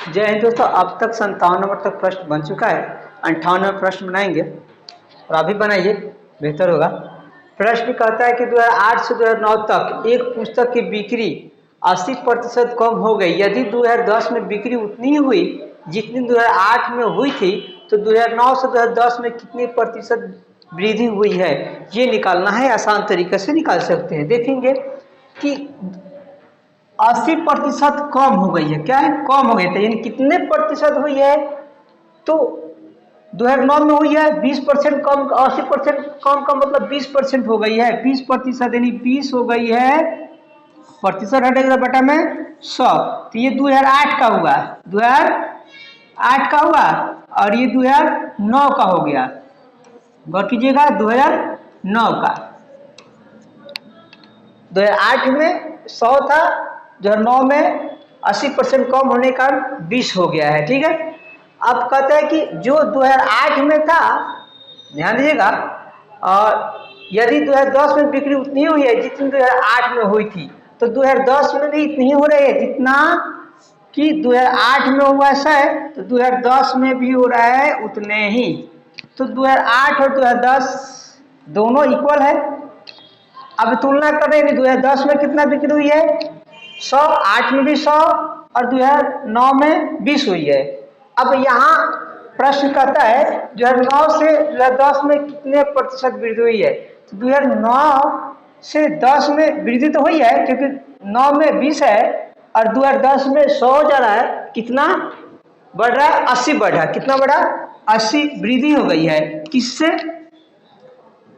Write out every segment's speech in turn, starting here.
जय हिंद दोस्तों, अब तक 57 नंबर तक प्रश्न बन चुका है। 58वां प्रश्न बनाएंगे और अभी बनाइए, बेहतर होगा। प्रश्न कहता है कि 2008 से 2009 तक एक पुस्तक की बिक्री 80% कम हो गई। यदि 2010 में बिक्री उतनी ही हुई जितनी 2008 में हुई थी, तो 2009 से 2010 में कितनी प्रतिशत वृद्धि हुई है, ये निकालना है। आसान तरीके से निकाल सकते हैं। देखेंगे कि 80% कम हो गई है। क्या है? कम हो गई है, यानी कितने प्रतिशत हुई है? तो 2009 में हुई है 20% कम। 80% कम का मतलब 20% हो गई है। 20% यानी 20 हो गई है, प्रतिशत हटेगा बटा में 100। तो ये 2008 का हुआ, 2008 का हुआ, और ये 2009 का हो गया। गौर कीजिएगा, 2009 का। 2008 में 100 था, 2009 में 80% कम होने का 20 हो गया है। ठीक है। अब कहते हैं कि जो 2008 में था, ध्यान दीजिएगा, और यदि 2010 में बिक्री उतनी हुई है जितनी 2008 में हुई थी, तो 2010 में भी इतनी हो रही है जितना कि 2008 में हुआ है, तो 2010 में भी हो रहा है उतने ही। तो 2008 और 2010 दोनों इक्वल है। अब तुलना करें, 2010 में कितना बिक्री हुई है? 100, 8 में भी 100 और 2009 में 20 हुई है। अब यहाँ प्रश्न कहता है 2009 से 2010 में कितने प्रतिशत वृद्धि हुई है। तो 2009 से 10 में वृद्धि तो हुई है, क्योंकि 9 में 20 है और 2010 में 100 हो जा रहा है। कितना बढ़ रहा है? 80 बढ़ रहा है। कितना बढ़ा? 80 वृद्धि हो गई है। किससे?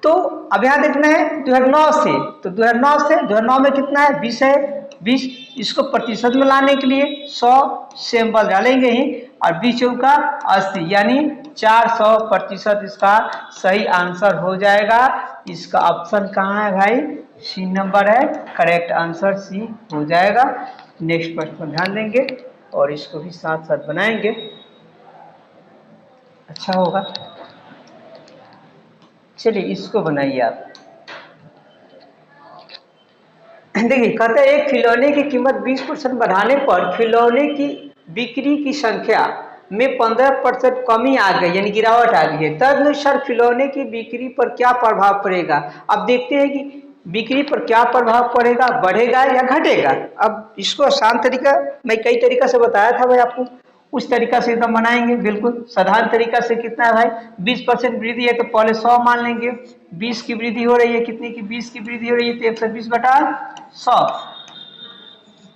तो अब यहाँ देखना है 2009 से, तो 2009 से 2009 में कितना है? 20 है। 20 इसको प्रतिशत में लाने के लिए 100 सिंबल डालेंगे ही, और 20 चौका 80, यानी 400% इसका सही आंसर हो जाएगा। इसका ऑप्शन कहाँ है भाई? सी नंबर है। करेक्ट आंसर सी हो जाएगा। नेक्स्ट प्रश्न पर ध्यान देंगे और इसको भी साथ साथ बनाएंगे, अच्छा होगा। चलिए इसको बनाइए आप। देखिए, कहते हैं एक खिलौने की कीमत 20% बढ़ाने पर खिलौने की बिक्री की संख्या में 15% कमी आ गई, यानी गिरावट आ गई है। तदनुसार खिलौने की बिक्री पर क्या प्रभाव पड़ेगा? अब देखते हैं कि बिक्री पर क्या प्रभाव पड़ेगा, बढ़ेगा या घटेगा। अब इसको आसान तरीका, मैं कई तरीका से बताया था भाई आपको, उस तरीका से एकदम बनाएंगे। बिल्कुल साधारण तरीका से। कितना है भाई? 20% वृद्धि है तो पहले 100 मान लेंगे। 20 की वृद्धि हो रही है, कितनी की? 20 की वृद्धि हो रही है तो 120 बटा 100।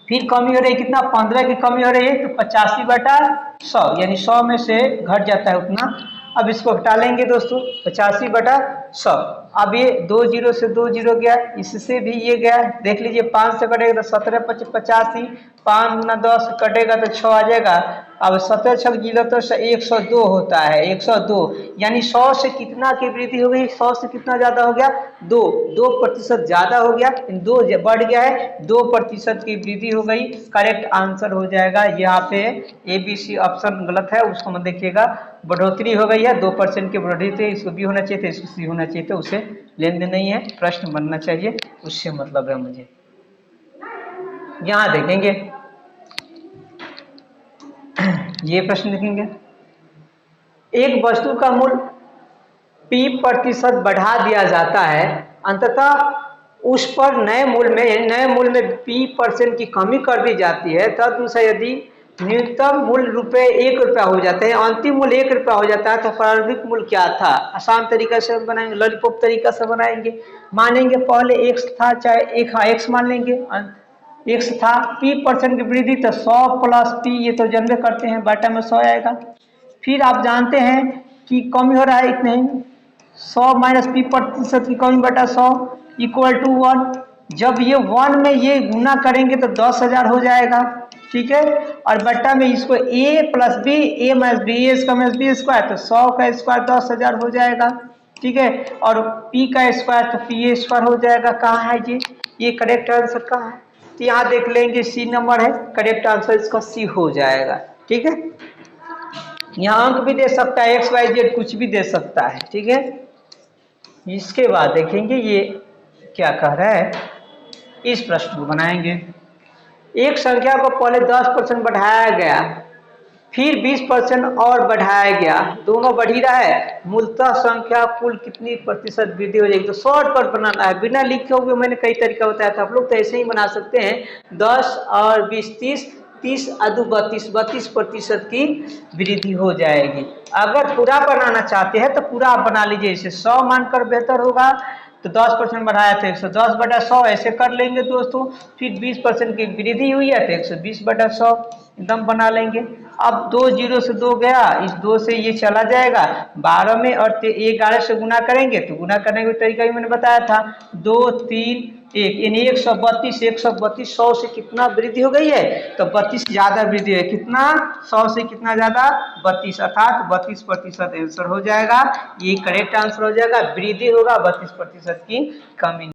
फिर कमी हो रही है, कितना? 15 की कमी हो रही है तो 85 बटा 100, यानी 100 में से घट जाता है उतना। अब इसको घटा लेंगे दोस्तों, 85 बटा 100। अब ये 2 जीरो से 2 जीरो गया, इससे भी ये गया। देख लीजिए, 5 से कटेगा तो 17 पच 85, 5 गुना 10 कटेगा तो 6 आ जाएगा। अब 17 छक जीरो तो 102 होता है, 102, यानी 100 से कितना की वृद्धि हो गई? 100 से कितना ज्यादा हो गया? 2% ज्यादा हो गया, 2 बढ़ गया है, 2% की वृद्धि हो गई। करेक्ट आंसर हो जाएगा यहाँ पे ABC ऑप्शन गलत है, उसको मत देखिएगा। बढ़ोतरी हो गई है, 2% की बढ़ोतरी, इसको बी होना चाहिए था, इसको सी होना चाहिए था। उसे लेन देन नहीं है, प्रश्न बनना चाहिए, उससे मतलब है मुझे। यहाँ देखेंगे, ये प्रश्न देखेंगे, एक वस्तु का मूल्य P% बढ़ा दिया जाता है, अंततः उस पर नए मूल्य में P% की कमी कर दी जाती है। तदनुसार यदि न्यूनतम मूल्य ₹1 हो जाता है, अंतिम मूल्य ₹1 हो जाता है, तो प्रारंभिक मूल्य क्या था? आसान तरीका से बनाएंगे, लॉलीपॉप तरीका से बनाएंगे। मानेंगे पहले x था, चाहे एक x मान लेंगे, x था, P% की वृद्धि तो 100 प्लस P, ये तो जानते करते हैं, बटा में 100 आएगा। फिर आप जानते हैं कि कमी हो रहा है इतने, 100 माइनस P% की कमी बटा 100 इक्वल टू 1। जब ये 1 में ये गुना करेंगे तो 10,000 हो जाएगा। ठीक है। और बट्टा में इसको a plus B, a minus B, A इसका माइनस बी स्क्वायर, तो 100 का स्क्वायर 10,000 हो जाएगा। ठीक है। और p का स्क्वायर तो p स्क्वायर हो जाएगा। कहाँ है ये करेक्ट आंसर कहाँ है? तो यहाँ देख लेंगे, सी नंबर है। करेक्ट आंसर इसका सी हो जाएगा। ठीक है। यहाँ अंक भी दे सकता है, एक्स वाई जेड कुछ भी दे सकता है। ठीक है। इसके बाद देखेंगे ये क्या कह रहा है, इस प्रश्न को बनाएंगे। एक संख्या को पहले 10% बढ़ाया गया फिर 20% और बढ़ाया गया, दोनों बढ़ ही रहा है, मूलतः संख्या कुल कितनी प्रतिशत वृद्धि हो जाएगी। तो शॉर्टकट बनाना है, बिना लिखे हुए मैंने कई तरीका बताया था, आप लोग तो ऐसे ही बना सकते हैं। 10 और 20 30, 30 अदु 32, 32% की वृद्धि हो जाएगी। अगर पूरा बनाना चाहते हैं तो पूरा आप बना लीजिए, इसे 100 मानकर बेहतर होगा। तो 10% बढ़ाया तो 110/100 ऐसे कर लेंगे दोस्तों। फिर 20% की वृद्धि हुई है तो 120/100 एकदम बना लेंगे। अब 2 जीरो से 2 गया, इस 2 से ये चला जाएगा 12 में, और 11 से गुना करेंगे तो गुना करने का तरीका भी मैंने बताया था, 2 3 1 यानी 132, 132 100 से कितना वृद्धि हो गई है, तो 32 ज्यादा वृद्धि है। कितना, 100 से कितना ज्यादा, 32, अर्थात 32% आंसर हो जाएगा। ये करेक्ट आंसर हो जाएगा, वृद्धि होगा 32% की कमी।